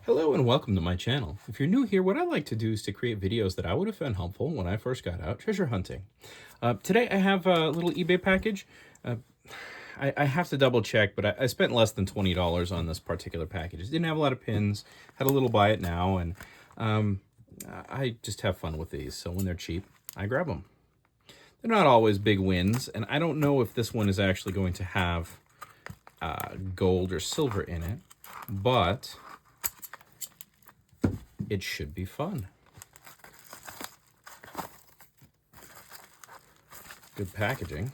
Hello and welcome to my channel. If you're new here, what I like to do is to create videos that I would have found helpful when I first got out treasure hunting. Today I have a little eBay package. I have to double check, but I spent less than $20 on this particular package. It didn't have a lot of pins, had a little buy it now, and I just have fun with these. So when they're cheap, I grab them. They're not always big wins, and I don't know if this one is actually going to have gold or silver in it, but it should be fun. Good packaging.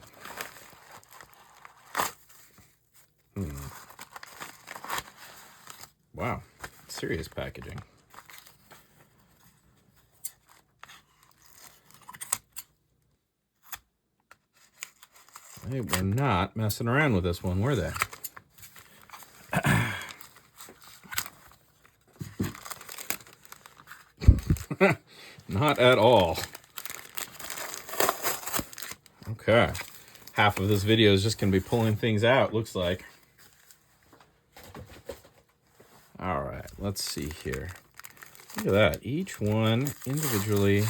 Wow, serious packaging. They were not messing around with this one, were they? Not at all. Okay. Half of this video is just going to be pulling things out, looks like. All right, let's see here. Look at that. Each one individually.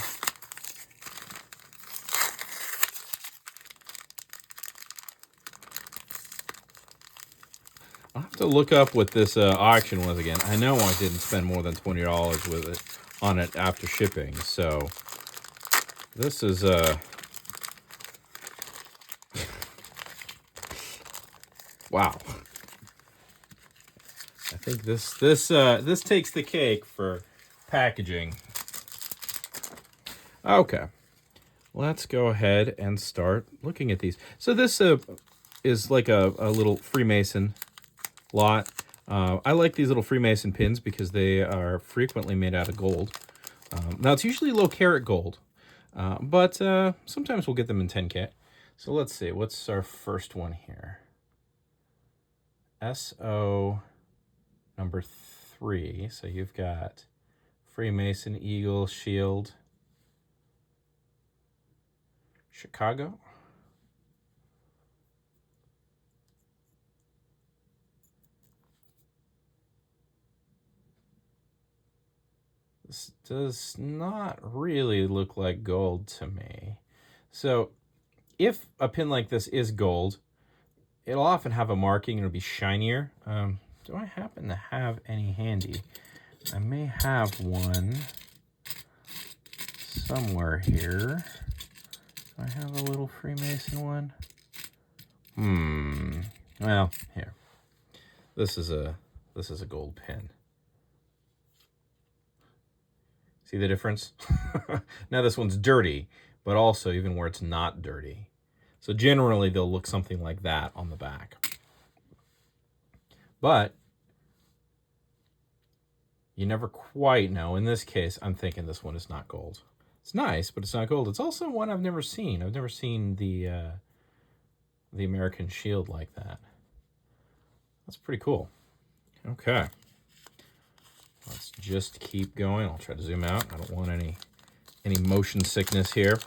I'll have to look up what this auction was again. I know I didn't spend more than $20 with it on it after shipping, so this is wow. I think this takes the cake for packaging. Okay, let's go ahead and start looking at these. So this is like a little Freemason lot. I like these little Freemason pins because they are frequently made out of gold. Now it's usually low-karat gold, but sometimes we'll get them in 10K. So let's see, what's our first one here? SO number 3. So you've got Freemason, Eagle, Shield, Chicago. This does not really look like gold to me. So if a pin like this is gold, it'll often have a marking and it'll be shinier. Do I happen to have any handy? I may have one somewhere here. Do I have a little Freemason one? Well, here. This is a gold pin. See the difference? Now this one's dirty, but also even where it's not dirty. So generally they'll look something like that on the back. But you never quite know. In this case, I'm thinking this one is not gold. It's nice, but it's not gold. It's also one I've never seen. I've never seen the American Shield like that. That's pretty cool. Okay. Let's just keep going. I'll try to zoom out. I don't want any motion sickness here.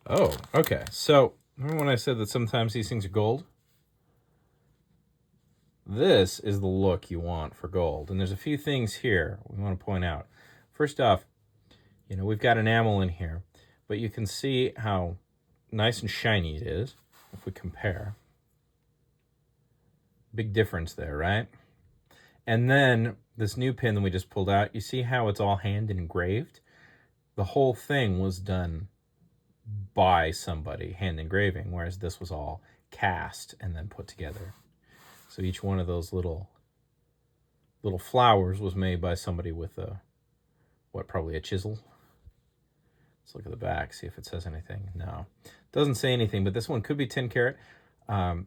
Oh, okay. So remember when I said that sometimes these things are gold? This is the look you want for gold. And there's a few things here we want to point out. First off, you know, we've got enamel in here, but you can see how nice and shiny it is if we compare. Big difference there, right? And then this new pin that we just pulled out, you see how it's all hand engraved? The whole thing was done by somebody, hand engraving, whereas this was all cast and then put together. So each one of those little flowers was made by somebody with probably a chisel. Let's look at the back, see if it says anything. No, it doesn't say anything, but this one could be 10 karat.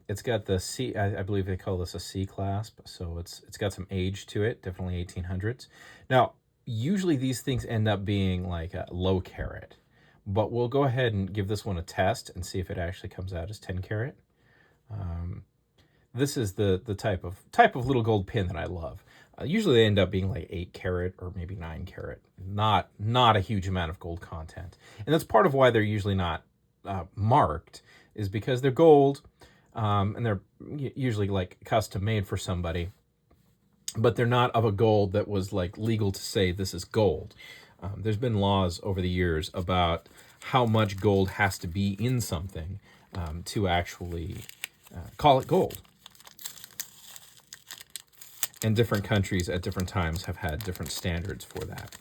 It's got the C, I believe they call this a C clasp, so it's got some age to it, definitely 1800s. Now, usually these things end up being like a low karat, but we'll go ahead and give this one a test and see if it actually comes out as 10 karat. This is the type of little gold pin that I love. Usually they end up being like 8 karat or maybe 9 karat, not a huge amount of gold content, and that's part of why they're usually not marked, is because they're gold. and they're usually like custom made for somebody, but they're not of a gold that was like legal to say this is gold. There's been laws over the years about how much gold has to be in something to actually call it gold. And different countries at different times have had different standards for that.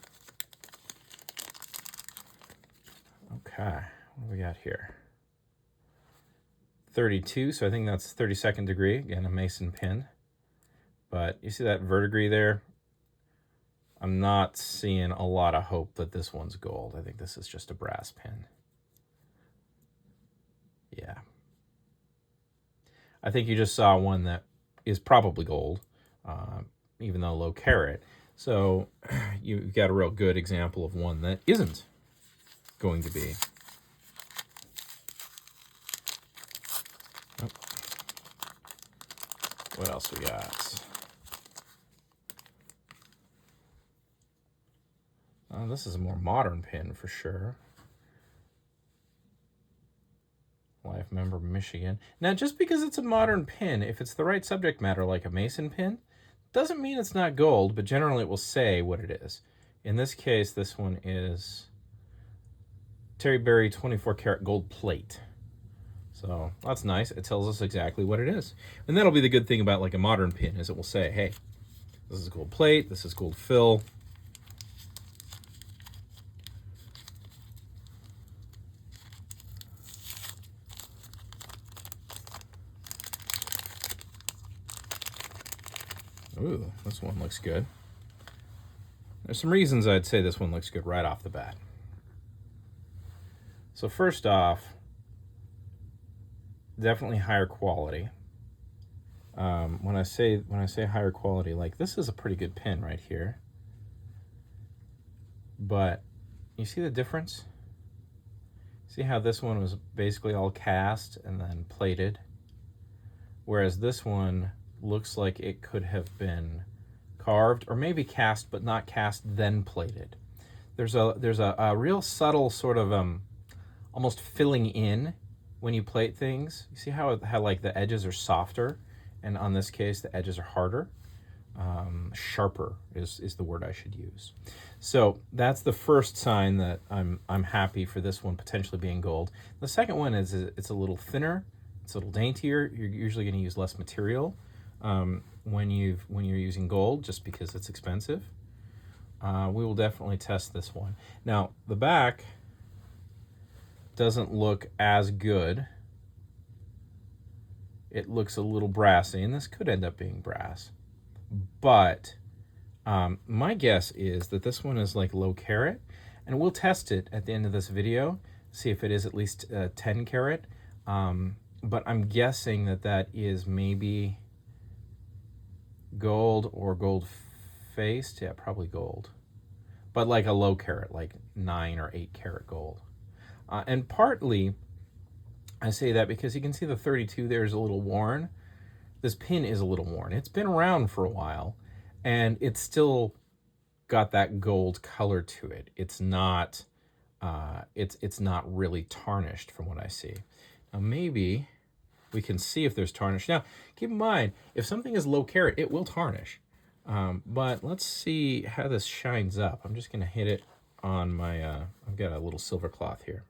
Okay, what do we got here? 32, so I think that's 32nd degree, again, a Mason pin. But you see that verdigris there? I'm not seeing a lot of hope that this one's gold. I think this is just a brass pin. Yeah. I think you just saw one that is probably gold, even though low carat. So you've got a real good example of one that isn't going to be. Oh. What else we got? Oh, this is a more modern pin for sure. Life Member, Michigan. Now, just because it's a modern pin, if it's the right subject matter, like a Mason pin, doesn't mean it's not gold, but generally it will say what it is. In this case, this one is Terry Berry 24 karat gold plate. So that's nice. It tells us exactly what it is. And that'll be the good thing about like a modern pin, is it will say, hey, this is gold plate, this is gold fill. Ooh, this one looks good. There's some reasons I'd say this one looks good right off the bat. So first off, definitely higher quality. When I say higher quality, like this is a pretty good pin right here. But you see the difference? See how this one was basically all cast and then plated, whereas this one looks like it could have been carved or maybe cast but not cast then plated. There's a real subtle sort of almost filling in when you plate things. You see how like the edges are softer, and on this case the edges are harder. Sharper is the word I should use. So that's the first sign that I'm happy for this one potentially being gold. The second one is it's a little thinner, it's a little daintier. You're usually going to use less material when you're using gold, just because it's expensive. We will definitely test this one. Now the back doesn't look as good. It looks a little brassy, and this could end up being brass. But my guess is that this one is like low carat, and we'll test it at the end of this video, see if it is at least 10 karat. But I'm guessing that is maybe gold or gold faced. Yeah, probably gold, but like a low carat, like 9 or 8 karat gold. And partly I say that because you can see the 32 there is a little worn. This pin is a little worn. It's been around for a while, and it's still got that gold color to it. It's not it's not really tarnished from what I see. Now maybe we can see if there's tarnish. Now keep in mind, if something is low carat, it will tarnish. But let's see how this shines up. I'm just gonna hit it on my I've got a little silver cloth here.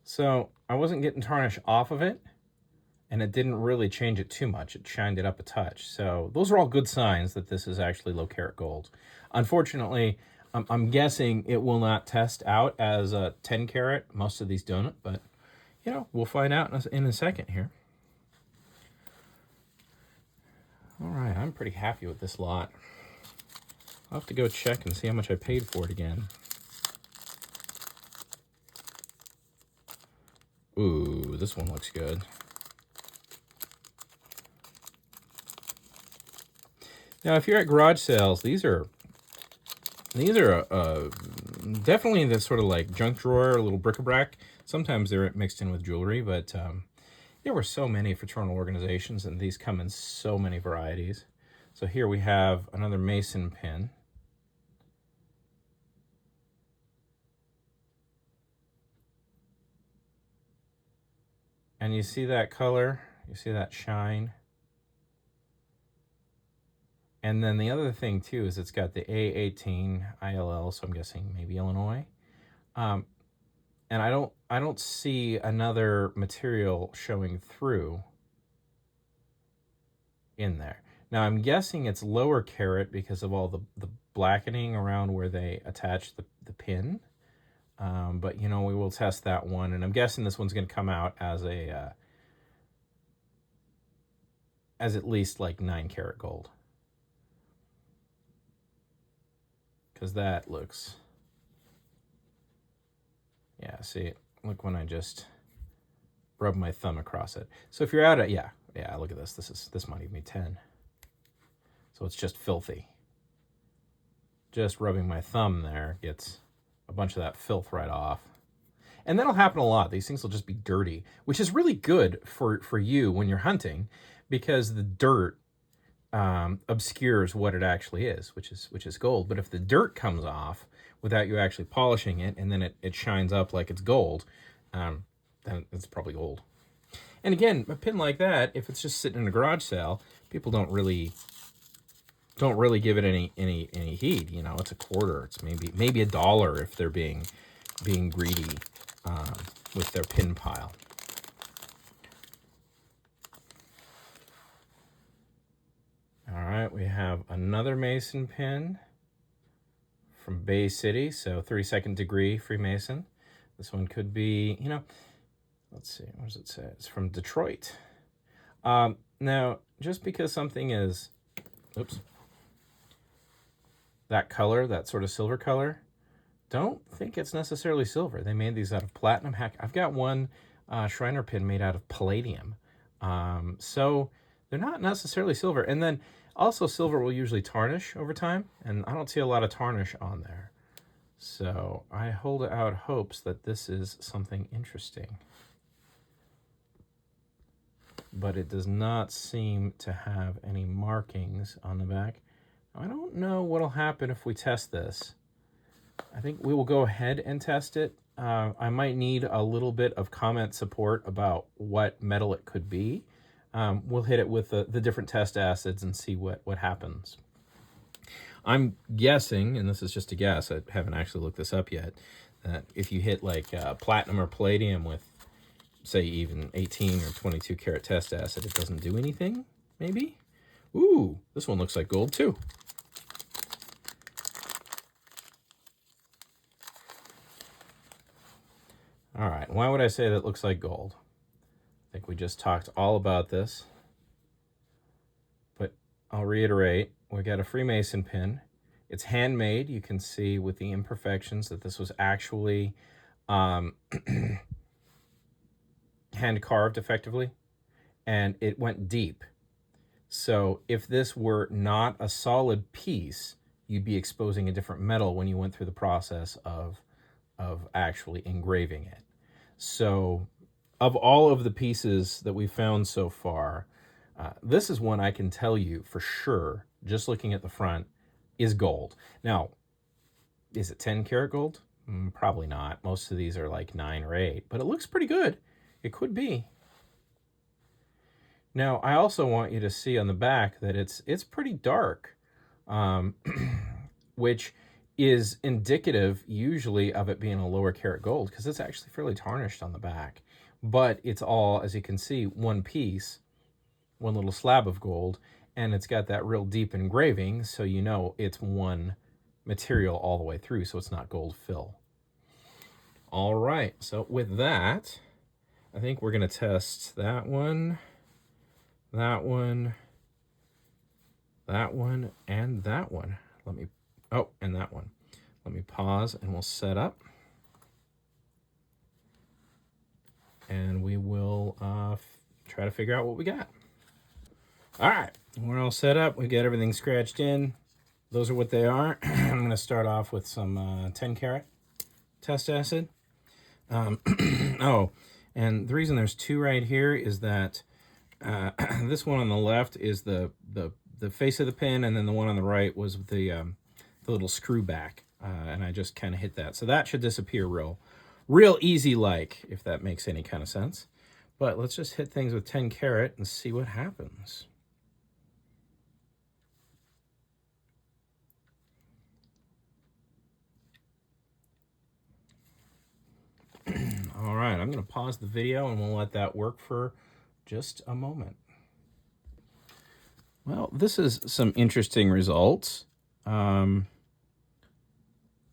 So I wasn't getting tarnish off of it, and it didn't really change it too much. It shined it up a touch. So those are all good signs that this is actually low carat gold. Unfortunately, I'm guessing it will not test out as a 10 karat. Most of these don't, but you know, we'll find out in a second here. All right, I'm pretty happy with this lot. I'll have to go check and see how much I paid for it again. Ooh, this one looks good. Now, if you're at garage sales, these are definitely the sort of like junk drawer, a little bric-a-brac. Sometimes they're mixed in with jewelry, but there were so many fraternal organizations, and these come in so many varieties. So here we have another Mason pin. And you see that color? You see that shine? And then the other thing too is it's got the A18 ILL, so I'm guessing maybe Illinois. And I don't see another material showing through in there. Now I'm guessing it's lower carat because of all the blackening around where they attach the pin. But you know, we will test that one, and I'm guessing this one's going to come out as a as at least like 9 karat gold, because that looks, yeah, see, look when I just rub my thumb across it. So if you're out at, yeah, look at this. This might even be 10. So it's just filthy. Just rubbing my thumb there gets a bunch of that filth right off. And that'll happen a lot. These things will just be dirty, which is really good for you when you're hunting, because the dirt obscures what it actually is, which is gold. But if the dirt comes off without you actually polishing it, and then it shines up like it's gold, then it's probably gold. And again, a pin like that, if it's just sitting in a garage sale, people don't really give it any heed. You know, it's a quarter. It's maybe $1 if they're being greedy with their pin pile. All right, we have another Mason pin from Bay City, so 32nd degree Freemason. This one could be, you know, let's see, what does it say? It's from Detroit. Now, just because something is, oops, that color, that sort of silver color, don't think it's necessarily silver. They made these out of platinum. Heck, I've got one Shriner pin made out of palladium. So they're not necessarily silver. And then also silver will usually tarnish over time, and I don't see a lot of tarnish on there. So I hold out hopes that this is something interesting. But it does not seem to have any markings on the back. I don't know what'll happen if we test this. I think we will go ahead and test it. I might need a little bit of comment support about what metal it could be. We'll hit it with the different test acids and see what happens. I'm guessing, and this is just a guess, I haven't actually looked this up yet, that if you hit like platinum or palladium with, say, even 18 or 22 karat test acid, it doesn't do anything, maybe? Ooh, this one looks like gold too. All right, why would I say that looks like gold? I think we just talked all about this, but I'll reiterate, we got a Freemason pin. It's handmade. You can see with the imperfections that this was actually hand carved effectively, and it went deep. So if this were not a solid piece, you'd be exposing a different metal when you went through the process of actually engraving it. So of all of the pieces that we've found so far, this is one I can tell you for sure, just looking at the front, is gold. Now, is it 10 karat gold? Probably not. Most of these are like 9 or 8, but it looks pretty good. It could be. Now, I also want you to see on the back that it's pretty dark, which is indicative usually of it being a lower karat gold, because it's actually fairly tarnished on the back. But it's all, as you can see, one piece, one little slab of gold, and it's got that real deep engraving, so you know it's one material all the way through, so it's not gold fill. All right, so with that, I think we're going to test that one, that one, that one, and that one. And that one. Let me pause and we'll set up. And we will try to figure out what we got. All right, we're all set up. We got everything scratched in. Those are what they are. I'm going to start off with some 10 karat test acid. Oh, and the reason there's 2 right here is that this one on the left is the face of the pin, and then the one on the right was the little screw back, and I just kind of hit that. So that should disappear real easy, like, if that makes any kind of sense. But let's just hit things with 10 karat and see what happens. All right, I'm going to pause the video and we'll let that work for just a moment. Well, this is some interesting results.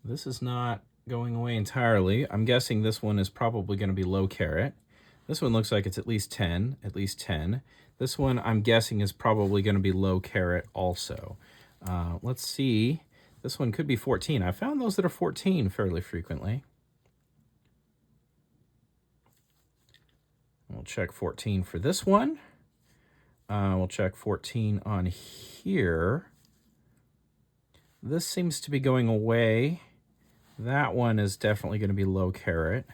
This is not going away entirely. I'm guessing this one is probably going to be low karat. This one looks like it's at least 10, at least 10. This one I'm guessing is probably going to be low karat also. Let's see. This one could be 14. I found those that are 14 fairly frequently. We'll check 14 for this one. We'll check 14 on here. This seems to be going away. That one is definitely going to be low karat.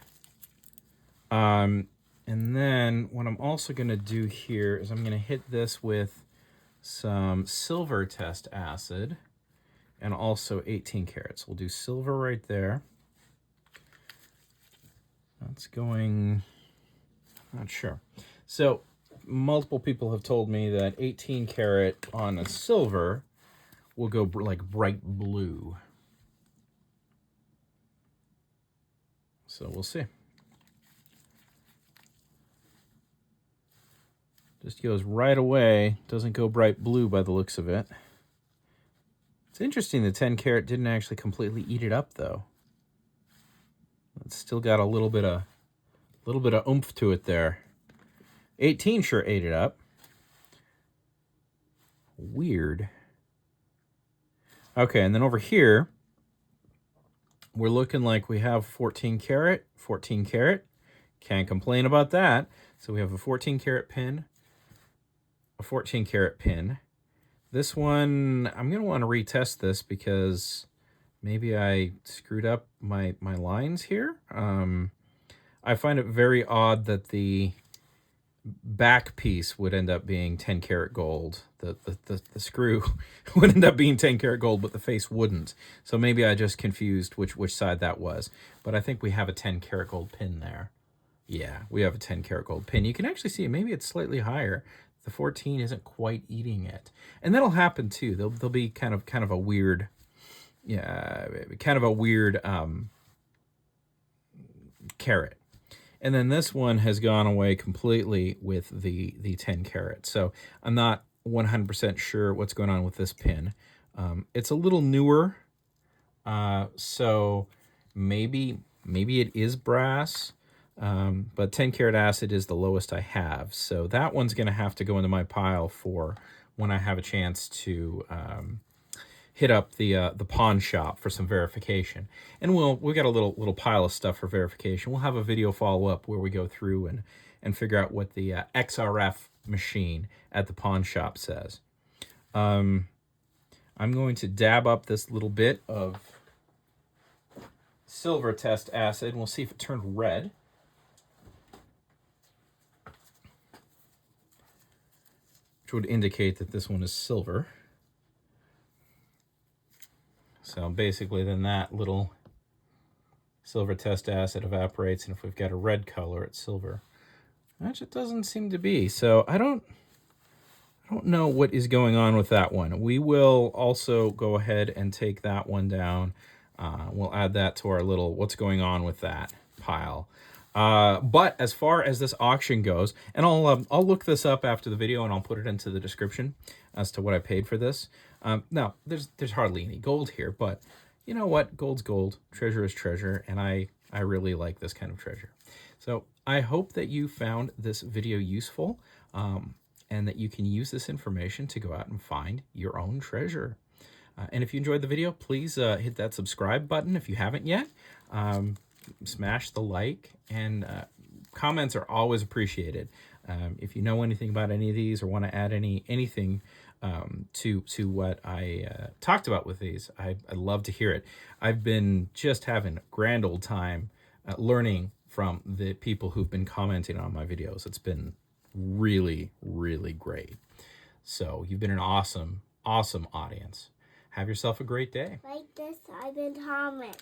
And then what I'm also going to do here is I'm going to hit this with some silver test acid and also 18 carats. We'll do silver right there. That's going, not sure. So multiple people have told me that 18 karat on a silver will go like bright blue. So we'll see. Just goes right away. Doesn't go bright blue by the looks of it. It's interesting the 10 karat didn't actually completely eat it up though. It's still got a little bit of oomph to it there. 18 sure ate it up. Weird. Okay, and then over here, we're looking like we have 14 karat, 14 karat. Can't complain about that. So we have a 14 karat pin, a 14 karat pin. This one, I'm going to want to retest this because maybe I screwed up my lines here. I find it very odd that the back piece would end up being 10 karat gold. The screw would end up being 10 karat gold, but the face wouldn't. So maybe I just confused which side that was. But I think we have a 10 karat gold pin there. Yeah, we have a 10 karat gold pin. You can actually see maybe it's slightly higher. The 14 isn't quite eating it. And that'll happen too. There'll be kind of a weird, yeah, kind of a weird carat. And then this one has gone away completely with the 10 karat. So I'm not 100% sure what's going on with this pin. It's a little newer, so maybe it is brass, but 10 karat acid is the lowest I have. So that one's going to have to go into my pile for when I have a chance to hit up the pawn shop for some verification. And we've got a little pile of stuff for verification. We'll have a video follow-up where we go through and figure out what the XRF machine at the pawn shop says. I'm going to dab up this little bit of silver test acid, and we'll see if it turned red. Which would indicate that this one is silver. So basically then that little silver test acid evaporates, and if we've got a red color, it's silver. Which it doesn't seem to be. So I don't know what is going on with that one. We will also go ahead and take that one down. We'll add that to our little what's going on with that pile. But as far as this auction goes, and I'll look this up after the video and I'll put it into the description as to what I paid for this. Now, there's hardly any gold here, but you know what? Gold's gold, treasure is treasure, and I really like this kind of treasure. So I hope that you found this video useful, and that you can use this information to go out and find your own treasure. And if you enjoyed the video, please hit that subscribe button if you haven't yet. Smash the like, and comments are always appreciated. If you know anything about any of these or want to add anything to what I talked about with these, I'd love to hear it. I've been just having a grand old time learning from the people who've been commenting on my videos. It's been really, really great. So you've been an awesome audience. Have yourself a great day. Like this, I've been Thomas.